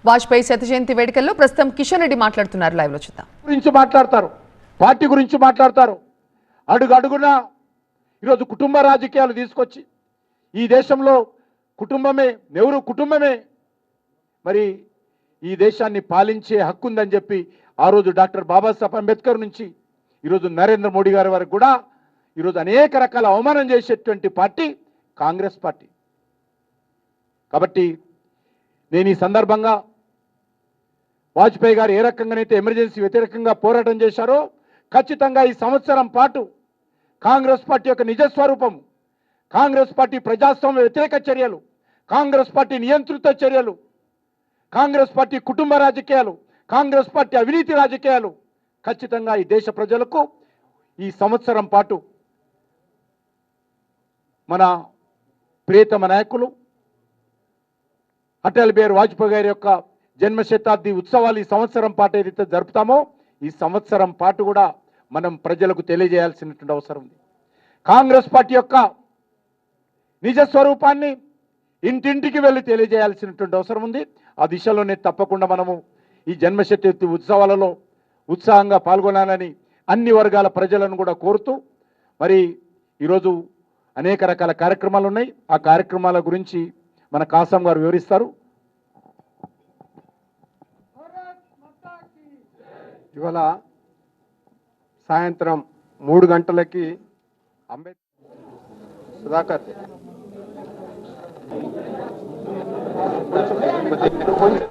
వాజ్పేయి శత జయంతి వేడుకల్లో ప్రస్తుతం కిషన్ రెడ్డి మాట్లాడుతున్నారు. లైవ్ లో చూద్దాం. గురించి మాట్లాడతారు, పార్టీ గురించి మాట్లాడతారు. అడుగడుగున ఈరోజు కుటుంబ రాజకీయాలు తీసుకొచ్చి ఈ దేశంలో కుటుంబమే నెహ్రూ కుటుంబమే మరి ఈ దేశాన్ని పాలించే హక్కు ఉందని చెప్పి ఆ రోజు డాక్టర్ బాబాసాహెబ్ అంబేద్కర్ నుంచి ఈరోజు నరేంద్ర మోడీ గారి వరకు కూడా ఈరోజు అనేక రకాల అవమానం చేసేటువంటి పార్టీ కాంగ్రెస్ పార్టీ. కాబట్టి నేను ఈ సందర్భంగా వాజ్పేయి గారు ఏ రకంగానైతే ఎమర్జెన్సీ వ్యతిరేకంగా పోరాటం చేశారో ఖచ్చితంగా ఈ సంవత్సరం పాటు కాంగ్రెస్ పార్టీ యొక్క నిజస్వరూపం, కాంగ్రెస్ పార్టీ ప్రజాస్వామ్య వ్యతిరేక చర్యలు, కాంగ్రెస్ పార్టీ నియంత్రిత చర్యలు, కాంగ్రెస్ పార్టీ కుటుంబ రాజకీయాలు, కాంగ్రెస్ పార్టీ అవినీతి రాజకీయాలు ఖచ్చితంగా ఈ దేశ ప్రజలకు ఈ సంవత్సరం పాటు మన ప్రియతమ నాయకులు అటల్ బిహారీ వాజ్పేయి గారి యొక్క జన్మ శతాబ్ది ఉత్సవాలు ఈ సంవత్సరం పాటు ఏదైతే జరుపుతామో ఈ సంవత్సరం పాటు కూడా మనం ప్రజలకు తెలియజేయాల్సినటువంటి అవసరం ఉంది. కాంగ్రెస్ పార్టీ యొక్క నిజ స్వరూపాన్ని ఇంటింటికి వెళ్ళి తెలియజేయాల్సినటువంటి అవసరం ఉంది. ఆ దిశలోనే తప్పకుండా మనము ఈ జన్మ శతాబ్ది ఉత్సవాలలో ఉత్సాహంగా పాల్గొనాలని అన్ని వర్గాల ప్రజలను కూడా కోరుతూ మరి ఈరోజు అనేక రకాల కార్యక్రమాలు ఉన్నాయి. ఆ కార్యక్రమాల గురించి మన కాసం గారు వివరిస్తారు. ఇవాళ సాయంత్రం 3 గంటలకి సుధాకర్ కొంచెం